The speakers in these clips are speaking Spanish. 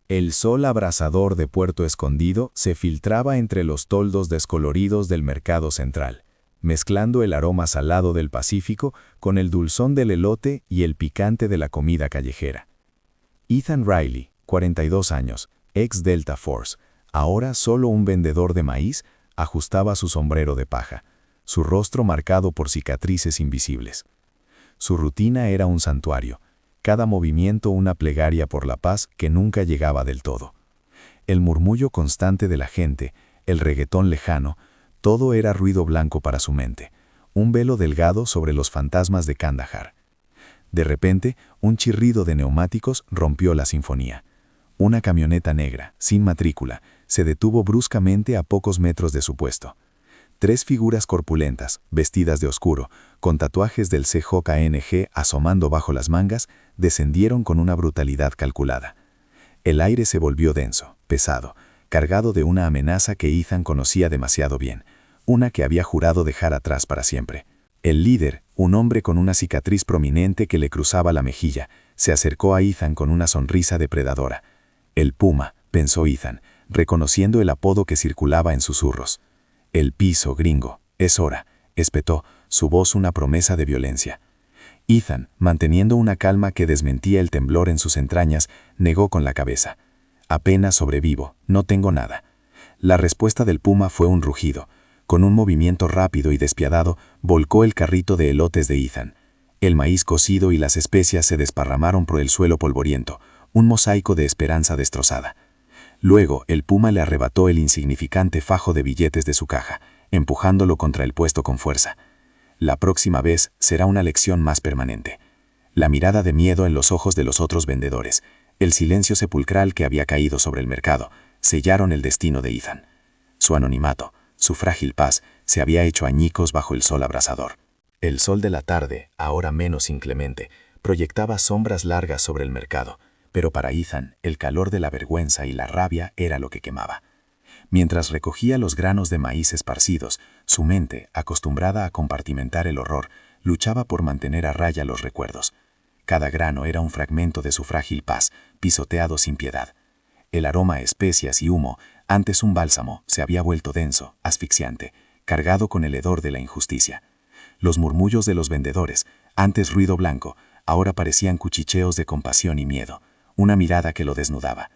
El sol abrasador de Puerto Escondido se filtraba entre los toldos descoloridos del mercado central, mezclando el aroma salado del Pacífico con el dulzón del elote y el picante de la comida callejera. Ethan Riley, 42 años, ex Delta Force, ahora solo un vendedor de maíz, ajustaba su sombrero de paja, su rostro marcado por cicatrices invisibles. Su rutina era un santuario, cada movimiento una plegaria por la paz que nunca llegaba del todo. El murmullo constante de la gente, el reggaetón lejano, todo era ruido blanco para su mente, un velo delgado sobre los fantasmas de Kandahar. De repente, un chirrido de neumáticos rompió la sinfonía. Una camioneta negra, sin matrícula, se detuvo bruscamente a pocos metros de su puesto. 3 figuras corpulentas, vestidas de oscuro, con tatuajes del CJNG asomando bajo las mangas, descendieron con una brutalidad calculada. El aire se volvió denso, pesado, cargado de una amenaza que Ethan conocía demasiado bien, una que había jurado dejar atrás para siempre. El líder, un hombre con una cicatriz prominente que le cruzaba la mejilla, se acercó a Ethan con una sonrisa depredadora. El Puma, pensó Ethan, reconociendo el apodo que circulaba en susurros. El piso, gringo, es hora, espetó, su voz una promesa de violencia. Ethan, manteniendo una calma que desmentía el temblor en sus entrañas, negó con la cabeza. Apenas sobrevivo, no tengo nada. La respuesta del Puma fue un rugido. Con un movimiento rápido y despiadado, volcó el carrito de elotes de Ethan. El maíz cocido y las especias se desparramaron por el suelo polvoriento, un mosaico de esperanza destrozada. Luego, el Puma le arrebató el insignificante fajo de billetes de su caja, empujándolo contra el puesto con fuerza. La próxima vez será una lección más permanente. La mirada de miedo en los ojos de los otros vendedores, el silencio sepulcral que había caído sobre el mercado, sellaron el destino de Ethan. Su anonimato, su frágil paz, se había hecho añicos bajo el sol abrasador. El sol de la tarde, ahora menos inclemente, proyectaba sombras largas sobre el mercado, pero para Ethan el calor de la vergüenza y la rabia era lo que quemaba. Mientras recogía los granos de maíz esparcidos, su mente, acostumbrada a compartimentar el horror, luchaba por mantener a raya los recuerdos. Cada grano era un fragmento de su frágil paz, pisoteado sin piedad. El aroma a especias y humo, antes un bálsamo, se había vuelto denso, asfixiante, cargado con el hedor de la injusticia. Los murmullos de los vendedores, antes ruido blanco, ahora parecían cuchicheos de compasión y miedo, una mirada que lo desnudaba.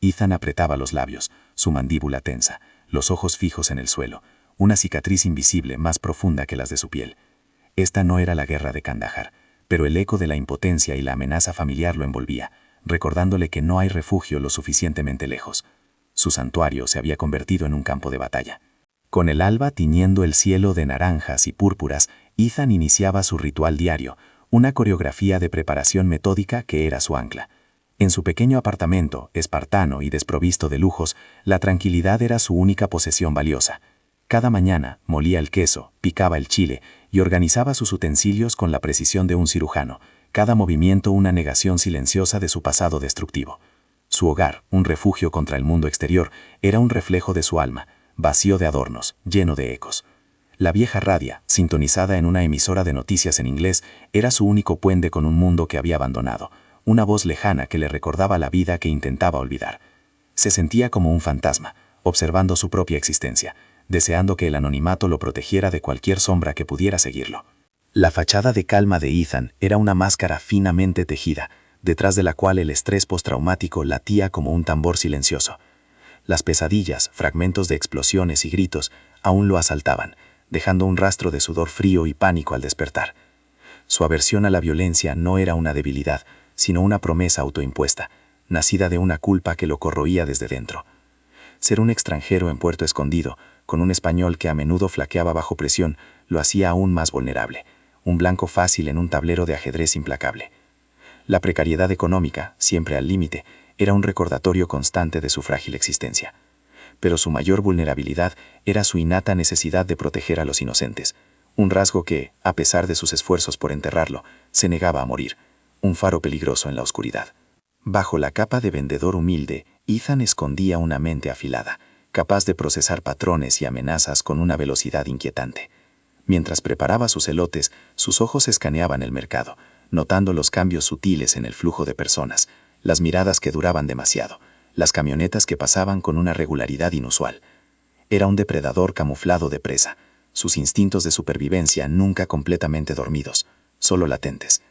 Ethan apretaba los labios, su mandíbula tensa, los ojos fijos en el suelo, una cicatriz invisible más profunda que las de su piel. Esta no era la guerra de Kandahar, pero el eco de la impotencia y la amenaza familiar lo envolvía, recordándole que no hay refugio lo suficientemente lejos. Su santuario se había convertido en un campo de batalla. Con el alba tiñendo el cielo de naranjas y púrpuras, Ethan iniciaba su ritual diario, una coreografía de preparación metódica que era su ancla. En su pequeño apartamento, espartano y desprovisto de lujos, la tranquilidad era su única posesión valiosa. Cada mañana molía el queso, picaba el chile y organizaba sus utensilios con la precisión de un cirujano, cada movimiento una negación silenciosa de su pasado destructivo. Su hogar, un refugio contra el mundo exterior, era un reflejo de su alma, vacío de adornos, lleno de ecos. La vieja radia, sintonizada en una emisora de noticias en inglés, era su único puente con un mundo que había abandonado, una voz lejana que le recordaba la vida que intentaba olvidar. Se sentía como un fantasma, observando su propia existencia, deseando que el anonimato lo protegiera de cualquier sombra que pudiera seguirlo. La fachada de calma de Ethan era una máscara finamente tejida, detrás de la cual el estrés postraumático latía como un tambor silencioso. Las pesadillas, fragmentos de explosiones y gritos, aún lo asaltaban, dejando un rastro de sudor frío y pánico al despertar. Su aversión a la violencia no era una debilidad, sino una promesa autoimpuesta, nacida de una culpa que lo corroía desde dentro. Ser un extranjero en Puerto Escondido, con un español que a menudo flaqueaba bajo presión, lo hacía aún más vulnerable, un blanco fácil en un tablero de ajedrez implacable. La precariedad económica, siempre al límite, era un recordatorio constante de su frágil existencia. Pero su mayor vulnerabilidad era su innata necesidad de proteger a los inocentes, un rasgo que, a pesar de sus esfuerzos por enterrarlo, se negaba a morir, un faro peligroso en la oscuridad. Bajo la capa de vendedor humilde, Ethan escondía una mente afilada, capaz de procesar patrones y amenazas con una velocidad inquietante. Mientras preparaba sus elotes, sus ojos escaneaban el mercado, notando los cambios sutiles en el flujo de personas, las miradas que duraban demasiado, las camionetas que pasaban con una regularidad inusual. Era un depredador camuflado de presa, sus instintos de supervivencia nunca completamente dormidos, solo latentes.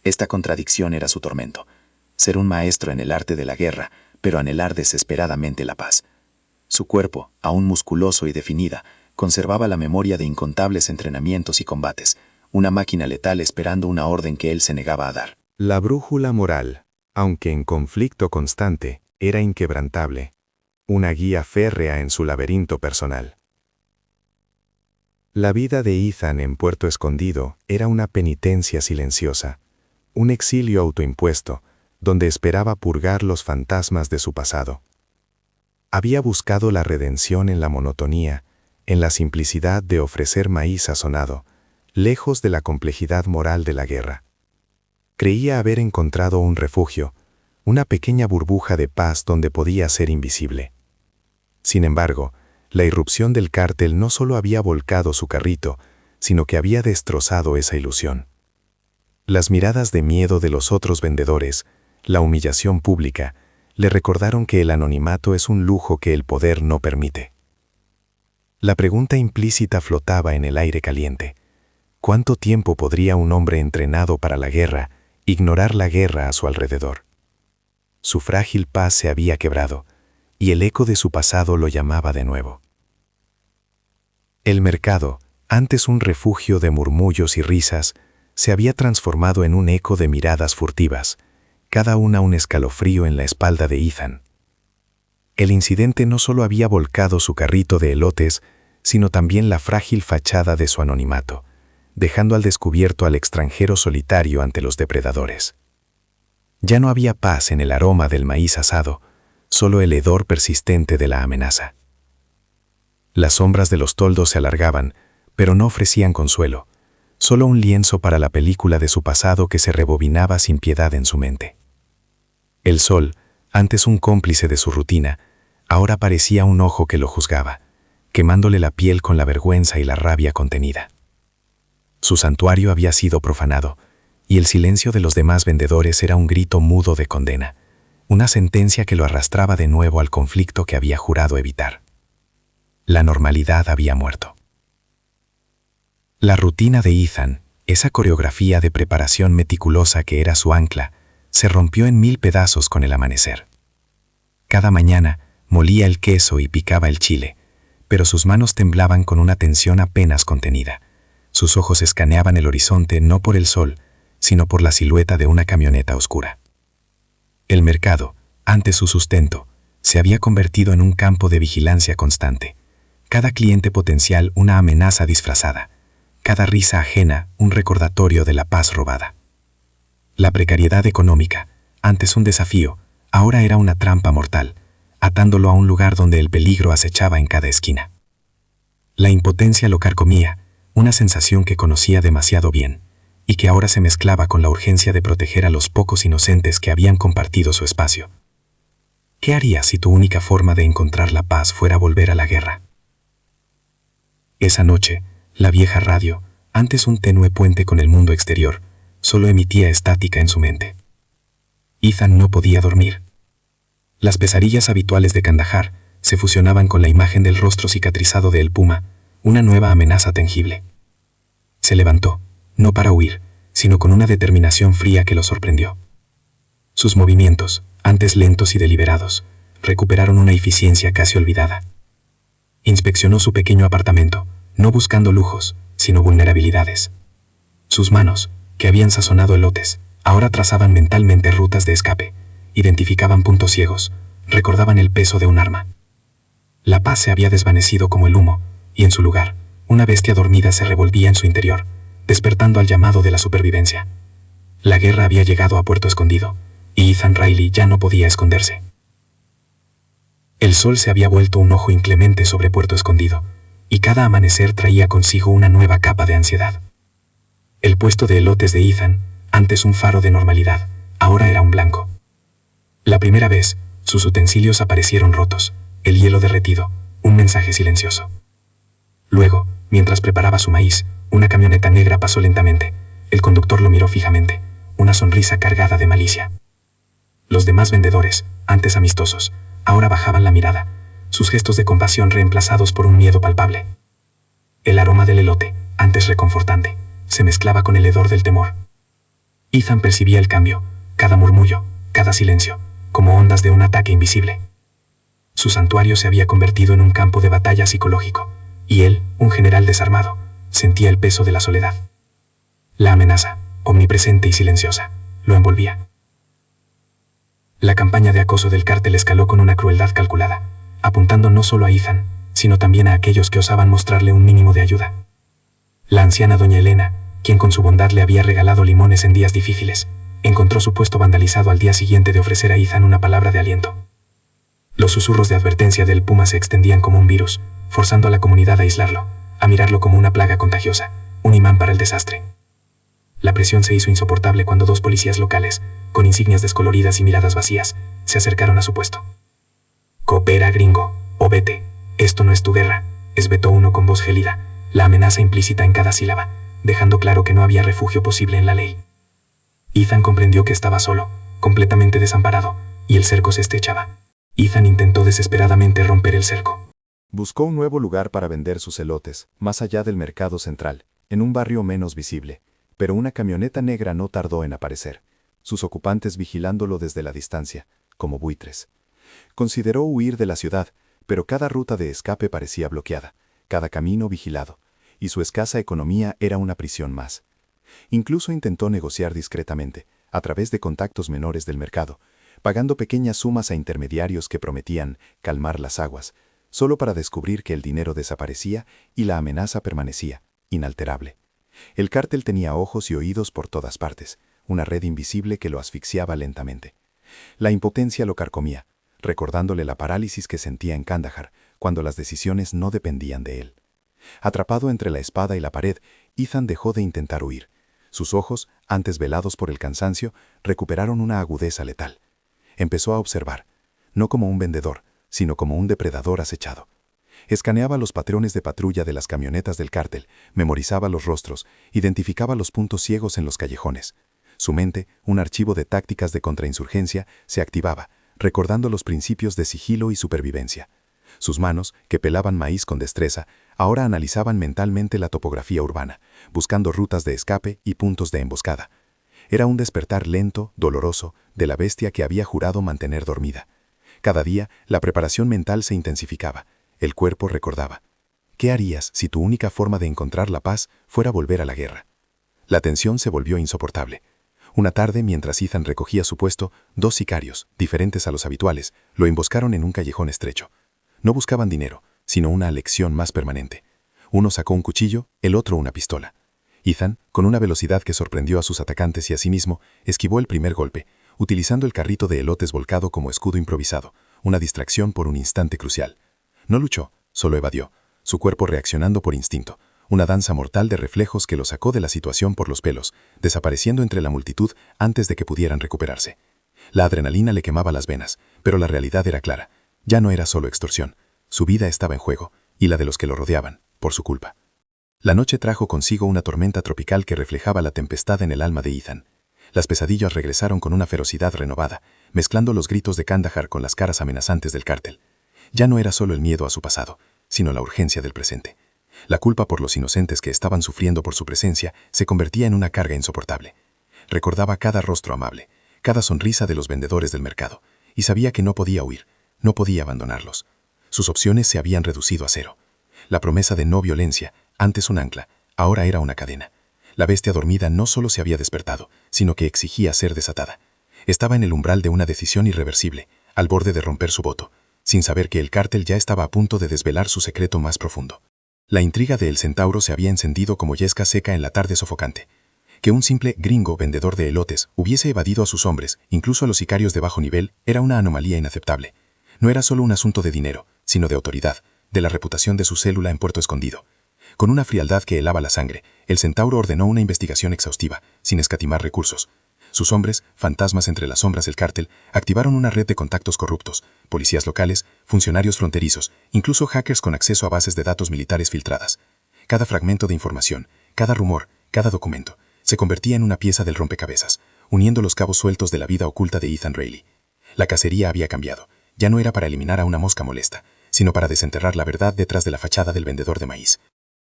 Esta contradicción era su tormento. Ser un maestro en el arte de la guerra, pero anhelar desesperadamente la paz. Su cuerpo, aún musculoso y definida, conservaba la memoria de incontables entrenamientos y combates, una máquina letal esperando una orden que él se negaba a dar. La brújula moral, aunque en conflicto constante, era inquebrantable, una guía férrea en su laberinto personal. La vida de Ethan en Puerto Escondido era una penitencia silenciosa, un exilio autoimpuesto, donde esperaba purgar los fantasmas de su pasado. Había buscado la redención en la monotonía, en la simplicidad de ofrecer maíz sazonado, lejos de la complejidad moral de la guerra. Creía haber encontrado un refugio, una pequeña burbuja de paz donde podía ser invisible. Sin embargo, la irrupción del cártel no solo había volcado su carrito, sino que había destrozado esa ilusión. Las miradas de miedo de los otros vendedores, la humillación pública, le recordaron que el anonimato es un lujo que el poder no permite. La pregunta implícita flotaba en el aire caliente. ¿Cuánto tiempo podría un hombre entrenado para la guerra ignorar la guerra a su alrededor? Su frágil paz se había quebrado, y el eco de su pasado lo llamaba de nuevo. El mercado, antes un refugio de murmullos y risas, se había transformado en un eco de miradas furtivas, cada una un escalofrío en la espalda de Ethan. El incidente no solo había volcado su carrito de elotes, sino también la frágil fachada de su anonimato, dejando al descubierto al extranjero solitario ante los depredadores. Ya no había paz en el aroma del maíz asado, solo el hedor persistente de la amenaza. Las sombras de los toldos se alargaban, pero no ofrecían consuelo, solo un lienzo para la película de su pasado que se rebobinaba sin piedad en su mente. El sol, antes un cómplice de su rutina, ahora parecía un ojo que lo juzgaba, quemándole la piel con la vergüenza y la rabia contenida. Su santuario había sido profanado, y el silencio de los demás vendedores era un grito mudo de condena, una sentencia que lo arrastraba de nuevo al conflicto que había jurado evitar. La normalidad había muerto. La rutina de Ethan, esa coreografía de preparación meticulosa que era su ancla, se rompió en 1000 pedazos con el amanecer. Cada mañana molía el queso y picaba el chile, pero sus manos temblaban con una tensión apenas contenida. Sus ojos escaneaban el horizonte no por el sol, sino por la silueta de una camioneta oscura. El mercado, antes su sustento, se había convertido en un campo de vigilancia constante. Cada cliente potencial una amenaza disfrazada, cada risa ajena un recordatorio de la paz robada. La precariedad económica, antes un desafío, ahora era una trampa mortal, atándolo a un lugar donde el peligro acechaba en cada esquina. La impotencia lo carcomía, una sensación que conocía demasiado bien, y que ahora se mezclaba con la urgencia de proteger a los pocos inocentes que habían compartido su espacio. ¿Qué harías si tu única forma de encontrar la paz fuera volver a la guerra? Esa noche, la vieja radio, antes un tenue puente con el mundo exterior, solo emitía estática en su mente. Ethan no podía dormir. Las pesadillas habituales de Kandahar se fusionaban con la imagen del rostro cicatrizado de El Puma, una nueva amenaza tangible. Se levantó, no para huir, sino con una determinación fría que lo sorprendió. Sus movimientos, antes lentos y deliberados, recuperaron una eficiencia casi olvidada. Inspeccionó su pequeño apartamento, no buscando lujos, sino vulnerabilidades. Sus manos, que habían sazonado elotes, ahora trazaban mentalmente rutas de escape, identificaban puntos ciegos, recordaban el peso de un arma. La paz se había desvanecido como el humo, y en su lugar, una bestia dormida se revolvía en su interior, despertando al llamado de la supervivencia. La guerra había llegado a Puerto Escondido, y Ethan Riley ya no podía esconderse. El sol se había vuelto un ojo inclemente sobre Puerto Escondido, y cada amanecer traía consigo una nueva capa de ansiedad. El puesto de elotes de Ethan, antes un faro de normalidad, ahora era un blanco. La primera vez, sus utensilios aparecieron rotos, el hielo derretido, un mensaje silencioso. Luego, mientras preparaba su maíz, una camioneta negra pasó lentamente. El conductor lo miró fijamente, una sonrisa cargada de malicia. Los demás vendedores, antes amistosos, ahora bajaban la mirada, sus gestos de compasión reemplazados por un miedo palpable. El aroma del elote, antes reconfortante, se mezclaba con el hedor del temor. Ethan percibía el cambio, cada murmullo, cada silencio, como ondas de un ataque invisible. Su santuario se había convertido en un campo de batalla psicológico, y él, un general desarmado, sentía el peso de la soledad. La amenaza, omnipresente y silenciosa, lo envolvía. La campaña de acoso del cártel escaló con una crueldad calculada, apuntando no solo a Ethan, sino también a aquellos que osaban mostrarle un mínimo de ayuda. La anciana doña Elena, quien con su bondad le había regalado limones en días difíciles, encontró su puesto vandalizado al día siguiente de ofrecer a Ethan una palabra de aliento. Los susurros de advertencia del puma se extendían como un virus, forzando a la comunidad a aislarlo, a mirarlo como una plaga contagiosa, un imán para el desastre. La presión se hizo insoportable cuando dos policías locales, con insignias descoloridas y miradas vacías, se acercaron a su puesto. «Coopera, gringo, o vete. Esto no es tu guerra», esbetó uno con voz gélida, la amenaza implícita en cada sílaba, dejando claro que no había refugio posible en la ley. Ethan comprendió que estaba solo, completamente desamparado, y el cerco se estrechaba. Ethan intentó desesperadamente romper el cerco. Buscó un nuevo lugar para vender sus elotes, más allá del mercado central, en un barrio menos visible, pero una camioneta negra no tardó en aparecer, sus ocupantes vigilándolo desde la distancia, como buitres. Consideró huir de la ciudad, pero cada ruta de escape parecía bloqueada, cada camino vigilado, y su escasa economía era una prisión más. Incluso intentó negociar discretamente, a través de contactos menores del mercado, pagando pequeñas sumas a intermediarios que prometían calmar las aguas, solo para descubrir que el dinero desaparecía y la amenaza permanecía, inalterable. El cártel tenía ojos y oídos por todas partes, una red invisible que lo asfixiaba lentamente. La impotencia lo carcomía, recordándole la parálisis que sentía en Kandahar cuando las decisiones no dependían de él. Atrapado entre la espada y la pared, Ethan dejó de intentar huir. Sus ojos, antes velados por el cansancio, recuperaron una agudeza letal. Empezó a observar, no como un vendedor, sino como un depredador acechado. Escaneaba los patrones de patrulla de las camionetas del cártel, memorizaba los rostros, identificaba los puntos ciegos en los callejones. Su mente, un archivo de tácticas de contrainsurgencia, se activaba, recordando los principios de sigilo y supervivencia. Sus manos, que pelaban maíz con destreza, ahora analizaban mentalmente la topografía urbana, buscando rutas de escape y puntos de emboscada. Era un despertar lento, doloroso, de la bestia que había jurado mantener dormida. Cada día, la preparación mental se intensificaba. El cuerpo recordaba. ¿Qué harías si tu única forma de encontrar la paz fuera volver a la guerra? La tensión se volvió insoportable. Una tarde, mientras Ethan recogía su puesto, dos sicarios, diferentes a los habituales, lo emboscaron en un callejón estrecho. No buscaban dinero, sino una lección más permanente. Uno sacó un cuchillo, el otro una pistola. Ethan, con una velocidad que sorprendió a sus atacantes y a sí mismo, esquivó el primer golpe, utilizando el carrito de elotes volcado como escudo improvisado, una distracción por un instante crucial. No luchó, solo evadió, su cuerpo reaccionando por instinto, una danza mortal de reflejos que lo sacó de la situación por los pelos, desapareciendo entre la multitud antes de que pudieran recuperarse. La adrenalina le quemaba las venas, pero la realidad era clara. Ya no era solo extorsión, su vida estaba en juego, y la de los que lo rodeaban, por su culpa. La noche trajo consigo una tormenta tropical que reflejaba la tempestad en el alma de Ethan. Las pesadillas regresaron con una ferocidad renovada, mezclando los gritos de Kandahar con las caras amenazantes del cártel. Ya no era solo el miedo a su pasado, sino la urgencia del presente. La culpa por los inocentes que estaban sufriendo por su presencia se convertía en una carga insoportable. Recordaba cada rostro amable, cada sonrisa de los vendedores del mercado, y sabía que no podía huir, no podía abandonarlos. Sus opciones se habían reducido a cero. La promesa de no violencia, antes un ancla, ahora era una cadena. La bestia dormida no solo se había despertado, sino que exigía ser desatada. Estaba en el umbral de una decisión irreversible, al borde de romper su voto, sin saber que el cártel ya estaba a punto de desvelar su secreto más profundo. La intriga de El Centauro se había encendido como yesca seca en la tarde sofocante. Que un simple gringo vendedor de elotes hubiese evadido a sus hombres, incluso a los sicarios de bajo nivel, era una anomalía inaceptable. No era solo un asunto de dinero, sino de autoridad, de la reputación de su célula en Puerto Escondido. Con una frialdad que helaba la sangre, el Centauro ordenó una investigación exhaustiva, sin escatimar recursos. Sus hombres, fantasmas entre las sombras del cártel, activaron una red de contactos corruptos, policías locales, funcionarios fronterizos, incluso hackers con acceso a bases de datos militares filtradas. Cada fragmento de información, cada rumor, cada documento, se convertía en una pieza del rompecabezas, uniendo los cabos sueltos de la vida oculta de Ethan Rayleigh. La cacería había cambiado. Ya no era para eliminar a una mosca molesta, sino para desenterrar la verdad detrás de la fachada del vendedor de maíz.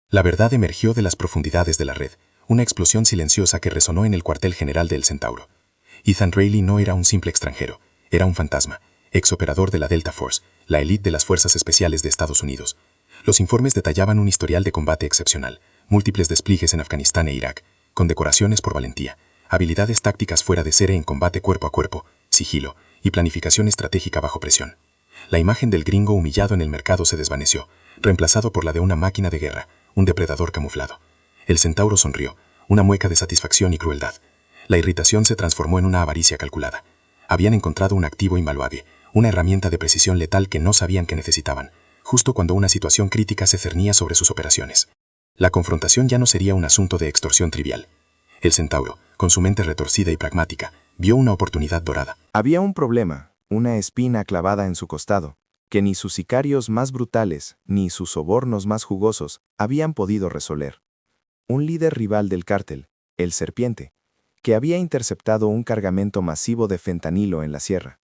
La verdad emergió de las profundidades de la red, una explosión silenciosa que resonó en el cuartel general del Centauro. Ethan Rayleigh no era un simple extranjero, era un fantasma, exoperador de la Delta Force, la élite de las Fuerzas Especiales de Estados Unidos. Los informes detallaban un historial de combate excepcional, múltiples despliegues en Afganistán e Irak, condecoraciones por valentía, habilidades tácticas fuera de serie en combate cuerpo a cuerpo, sigilo y planificación estratégica bajo presión. La imagen del gringo humillado en el mercado se desvaneció, reemplazado por la de una máquina de guerra, un depredador camuflado. El Centauro sonrió, una mueca de satisfacción y crueldad. La irritación se transformó en una avaricia calculada. Habían encontrado un activo invaluable, una herramienta de precisión letal que no sabían que necesitaban, justo cuando una situación crítica se cernía sobre sus operaciones. La confrontación ya no sería un asunto de extorsión trivial. El Centauro, con su mente retorcida y pragmática, vio una oportunidad dorada. Había un problema, una espina clavada en su costado, que ni sus sicarios más brutales, ni sus sobornos más jugosos, habían podido resolver. Un líder rival del cártel, el Serpiente, que había interceptado un cargamento masivo de fentanilo en la sierra.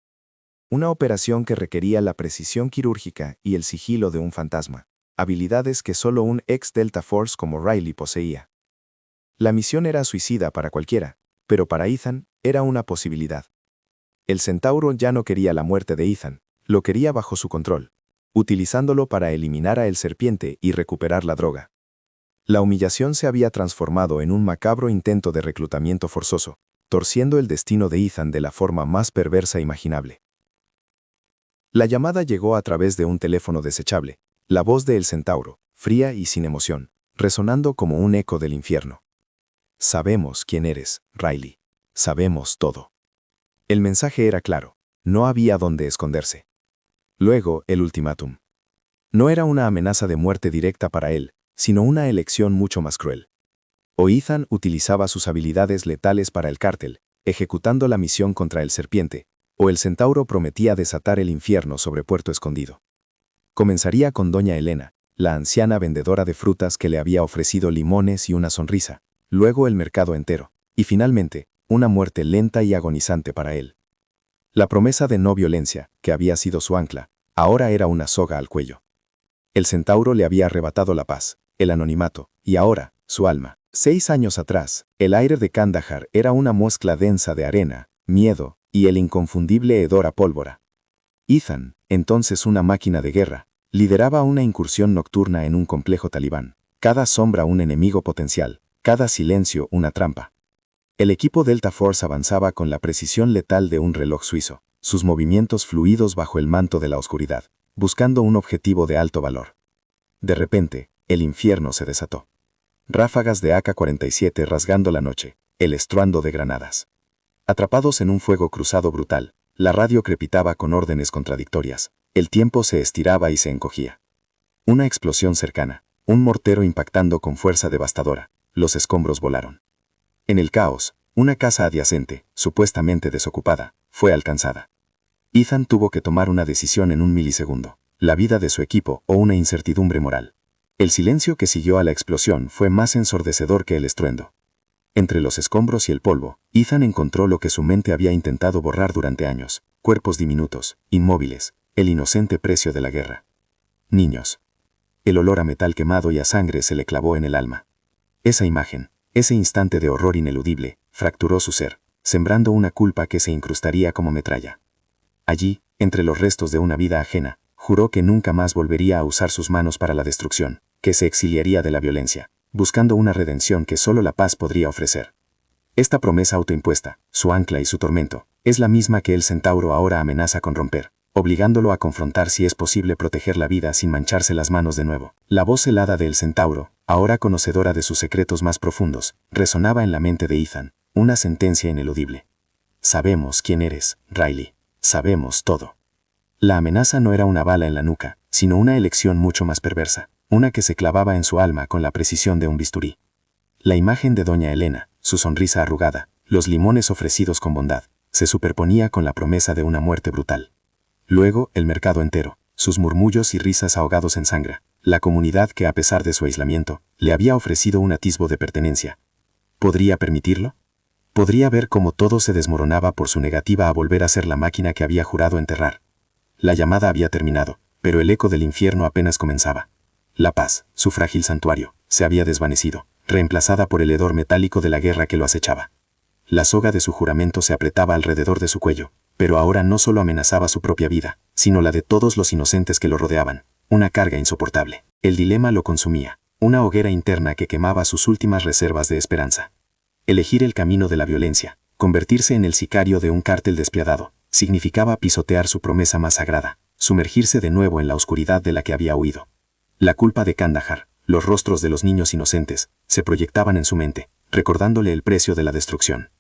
Una operación que requería la precisión quirúrgica y el sigilo de un fantasma, habilidades que solo un ex Delta Force como Rayleigh poseía. La misión era suicida para cualquiera, pero para Ethan era una posibilidad. El Centauro ya no quería la muerte de Ethan, lo quería bajo su control, utilizándolo para eliminar a el Serpiente y recuperar la droga. La humillación se había transformado en un macabro intento de reclutamiento forzoso, torciendo el destino de Ethan de la forma más perversa imaginable. La llamada llegó a través de un teléfono desechable, la voz de El Centauro, fría y sin emoción, resonando como un eco del infierno. Sabemos quién eres, Rayleigh. Sabemos todo. El mensaje era claro, no había dónde esconderse. Luego, el ultimátum. No era una amenaza de muerte directa para él, sino una elección mucho más cruel. O Ethan utilizaba sus habilidades letales para el cártel, ejecutando la misión contra el Serpiente, o el Centauro prometía desatar el infierno sobre Puerto Escondido. Comenzaría con doña Elena, la anciana vendedora de frutas que le había ofrecido limones y una sonrisa, luego el mercado entero, y finalmente, una muerte lenta y agonizante para él. La promesa de no violencia, que había sido su ancla, ahora era una soga al cuello. El Centauro le había arrebatado la paz, el anonimato, y ahora, su alma. 6 años atrás, el aire de Kandahar era una mezcla densa de arena, miedo y el inconfundible hedor a pólvora. Ethan, entonces una máquina de guerra, lideraba una incursión nocturna en un complejo talibán, cada sombra un enemigo potencial, cada silencio una trampa. El equipo Delta Force avanzaba con la precisión letal de un reloj suizo, sus movimientos fluidos bajo el manto de la oscuridad, buscando un objetivo de alto valor. De repente, el infierno se desató. Ráfagas de AK-47 rasgando la noche, el estruendo de granadas. Atrapados en un fuego cruzado brutal, la radio crepitaba con órdenes contradictorias, el tiempo se estiraba y se encogía. Una explosión cercana, un mortero impactando con fuerza devastadora, los escombros volaron. En el caos, una casa adyacente, supuestamente desocupada, fue alcanzada. Ethan tuvo que tomar una decisión en un milisegundo, la vida de su equipo o una incertidumbre moral. El silencio que siguió a la explosión fue más ensordecedor que el estruendo. Entre los escombros y el polvo, Ethan encontró lo que su mente había intentado borrar durante años, cuerpos diminutos, inmóviles, el inocente precio de la guerra. Niños. El olor a metal quemado y a sangre se le clavó en el alma. Esa imagen, ese instante de horror ineludible, fracturó su ser, sembrando una culpa que se incrustaría como metralla. Allí, entre los restos de una vida ajena, juró que nunca más volvería a usar sus manos para la destrucción, que se exiliaría de la violencia, buscando una redención que solo la paz podría ofrecer. Esta promesa autoimpuesta, su ancla y su tormento, es la misma que el Centauro ahora amenaza con romper, obligándolo a confrontar si es posible proteger la vida sin mancharse las manos de nuevo. La voz helada del Centauro, ahora conocedora de sus secretos más profundos, resonaba en la mente de Ethan, una sentencia ineludible. Sabemos quién eres, Rayleigh. Sabemos todo. La amenaza no era una bala en la nuca, sino una elección mucho más perversa, una que se clavaba en su alma con la precisión de un bisturí. La imagen de doña Elena, su sonrisa arrugada, los limones ofrecidos con bondad, se superponía con la promesa de una muerte brutal. Luego, el mercado entero, sus murmullos y risas ahogados en sangre, la comunidad que a pesar de su aislamiento, le había ofrecido un atisbo de pertenencia. ¿Podría permitirlo? Podría ver cómo todo se desmoronaba por su negativa a volver a ser la máquina que había jurado enterrar. La llamada había terminado, pero el eco del infierno apenas comenzaba. La paz, su frágil santuario, se había desvanecido, reemplazada por el hedor metálico de la guerra que lo acechaba. La soga de su juramento se apretaba alrededor de su cuello, pero ahora no solo amenazaba su propia vida, sino la de todos los inocentes que lo rodeaban, una carga insoportable. El dilema lo consumía, una hoguera interna que quemaba sus últimas reservas de esperanza. Elegir el camino de la violencia, convertirse en el sicario de un cártel despiadado, significaba pisotear su promesa más sagrada, sumergirse de nuevo en la oscuridad de la que había huido. La culpa de Kandahar, los rostros de los niños inocentes, se proyectaban en su mente, recordándole el precio de la destrucción.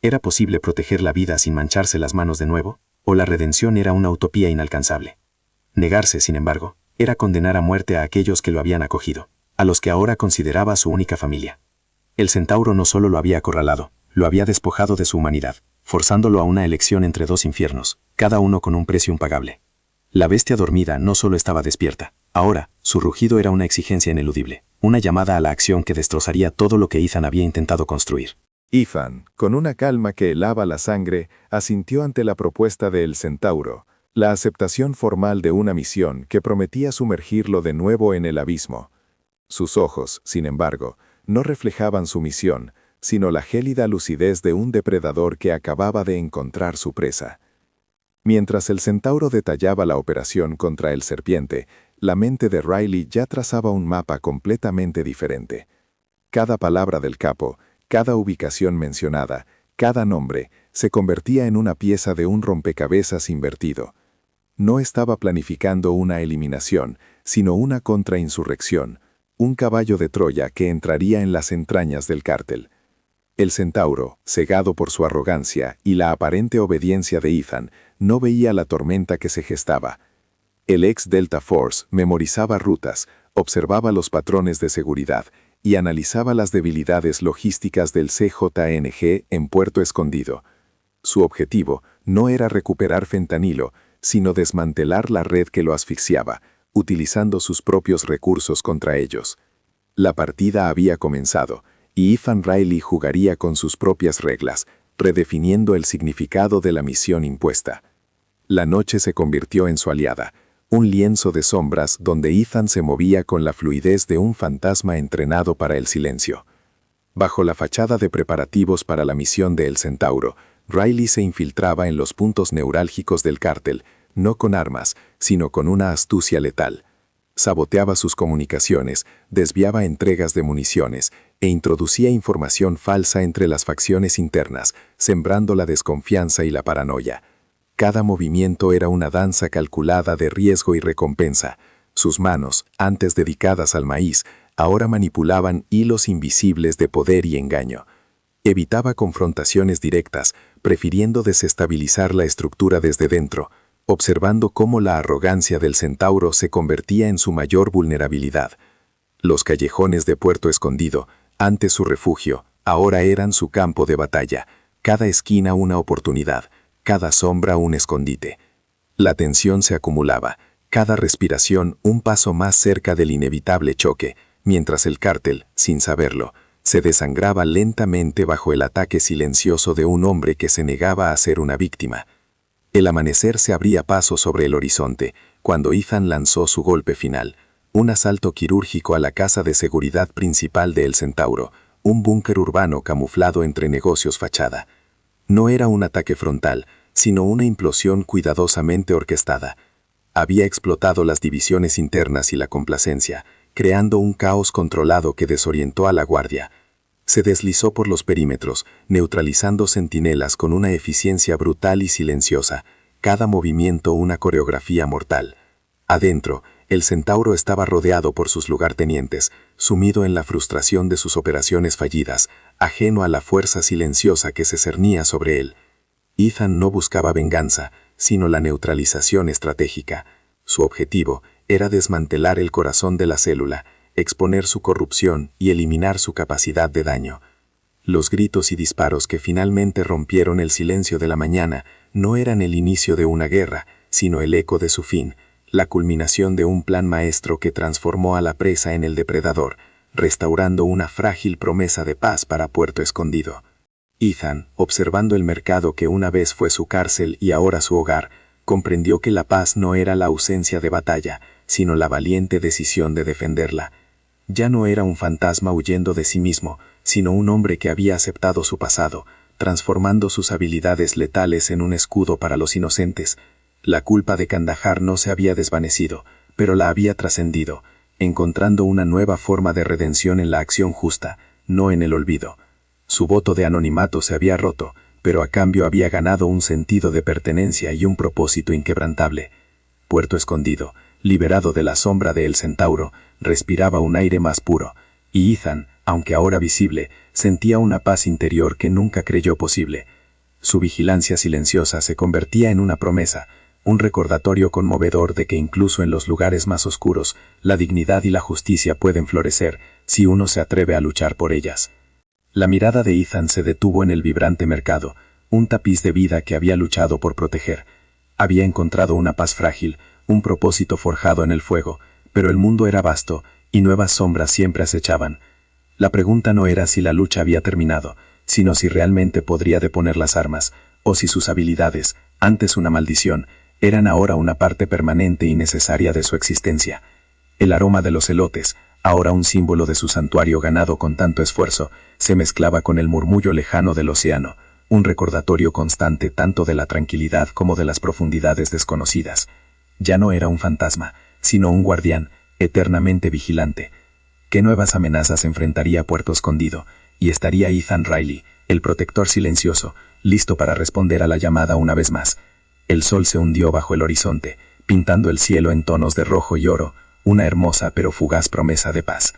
¿Era posible proteger la vida sin mancharse las manos de nuevo? ¿O la redención era una utopía inalcanzable? Negarse, sin embargo, era condenar a muerte a aquellos que lo habían acogido, a los que ahora consideraba su única familia. El centauro no solo lo había acorralado, lo había despojado de su humanidad, forzándolo a una elección entre dos infiernos, cada uno con un precio impagable. La bestia dormida no solo estaba despierta, ahora, su rugido era una exigencia ineludible, una llamada a la acción que destrozaría todo lo que Ethan había intentado construir. Ethan, con una calma que helaba la sangre, asintió ante la propuesta del centauro, la aceptación formal de una misión que prometía sumergirlo de nuevo en el abismo. Sus ojos, sin embargo, no reflejaban su misión, sino la gélida lucidez de un depredador que acababa de encontrar su presa. Mientras el centauro detallaba la operación contra el serpiente, la mente de Riley ya trazaba un mapa completamente diferente. Cada palabra del capo, cada ubicación mencionada, cada nombre, se convertía en una pieza de un rompecabezas invertido. No estaba planificando una eliminación, sino una contrainsurrección, un caballo de Troya que entraría en las entrañas del cártel. El centauro, cegado por su arrogancia y la aparente obediencia de Ethan, no veía la tormenta que se gestaba. El ex Delta Force memorizaba rutas, observaba los patrones de seguridad y analizaba las debilidades logísticas del CJNG en Puerto Escondido. Su objetivo no era recuperar fentanilo, sino desmantelar la red que lo asfixiaba, utilizando sus propios recursos contra ellos. La partida había comenzado, y Ethan Riley jugaría con sus propias reglas, redefiniendo el significado de la misión impuesta. La noche se convirtió en su aliada, un lienzo de sombras donde Ethan se movía con la fluidez de un fantasma entrenado para el silencio. Bajo la fachada de preparativos para la misión de El Centauro, Riley se infiltraba en los puntos neurálgicos del cártel, no con armas, sino con una astucia letal. Saboteaba sus comunicaciones, desviaba entregas de municiones e introducía información falsa entre las facciones internas, sembrando la desconfianza y la paranoia. Cada movimiento era una danza calculada de riesgo y recompensa. Sus manos, antes dedicadas al maíz, ahora manipulaban hilos invisibles de poder y engaño. Evitaba confrontaciones directas, prefiriendo desestabilizar la estructura desde dentro, observando cómo la arrogancia del centauro se convertía en su mayor vulnerabilidad. Los callejones de Puerto Escondido, antes su refugio, ahora eran su campo de batalla, cada esquina una oportunidad, cada sombra un escondite. La tensión se acumulaba, cada respiración un paso más cerca del inevitable choque, mientras el cártel, sin saberlo, se desangraba lentamente bajo el ataque silencioso de un hombre que se negaba a ser una víctima. El amanecer se abría paso sobre el horizonte, cuando Ethan lanzó su golpe final, un asalto quirúrgico a la casa de seguridad principal de El Centauro, un búnker urbano camuflado entre negocios fachada. No era un ataque frontal, sino una implosión cuidadosamente orquestada. Había explotado las divisiones internas y la complacencia, creando un caos controlado que desorientó a la guardia. Se deslizó por los perímetros, neutralizando centinelas con una eficiencia brutal y silenciosa, cada movimiento una coreografía mortal. Adentro, el centauro estaba rodeado por sus lugartenientes, sumido en la frustración de sus operaciones fallidas, ajeno a la fuerza silenciosa que se cernía sobre él. Ethan no buscaba venganza, sino la neutralización estratégica. Su objetivo era desmantelar el corazón de la célula, exponer su corrupción y eliminar su capacidad de daño. Los gritos y disparos que finalmente rompieron el silencio de la mañana no eran el inicio de una guerra, sino el eco de su fin, la culminación de un plan maestro que transformó a la presa en el depredador, restaurando una frágil promesa de paz para Puerto Escondido. Ethan, observando el mercado que una vez fue su cárcel y ahora su hogar, comprendió que la paz no era la ausencia de batalla, sino la valiente decisión de defenderla. Ya no era un fantasma huyendo de sí mismo, sino un hombre que había aceptado su pasado, transformando sus habilidades letales en un escudo para los inocentes. La culpa de Kandahar no se había desvanecido, pero la había trascendido, encontrando una nueva forma de redención en la acción justa, no en el olvido. Su voto de anonimato se había roto, pero a cambio había ganado un sentido de pertenencia y un propósito inquebrantable. Puerto Escondido, liberado de la sombra de El Centauro, respiraba un aire más puro, y Ethan, aunque ahora visible, sentía una paz interior que nunca creyó posible. Su vigilancia silenciosa se convertía en una promesa, un recordatorio conmovedor de que incluso en los lugares más oscuros, la dignidad y la justicia pueden florecer si uno se atreve a luchar por ellas. La mirada de Ethan se detuvo en el vibrante mercado, un tapiz de vida que había luchado por proteger. Había encontrado una paz frágil, un propósito forjado en el fuego, pero el mundo era vasto, y nuevas sombras siempre acechaban. La pregunta no era si la lucha había terminado, sino si realmente podría deponer las armas, o si sus habilidades, antes una maldición, eran ahora una parte permanente y necesaria de su existencia. El aroma de los elotes, ahora un símbolo de su santuario ganado con tanto esfuerzo, se mezclaba con el murmullo lejano del océano, un recordatorio constante tanto de la tranquilidad como de las profundidades desconocidas. Ya no era un fantasma, sino un guardián, eternamente vigilante. ¿Qué nuevas amenazas enfrentaría Puerto Escondido? Y estaría Ethan Riley, el protector silencioso, listo para responder a la llamada una vez más. El sol se hundió bajo el horizonte, pintando el cielo en tonos de rojo y oro, una hermosa pero fugaz promesa de paz.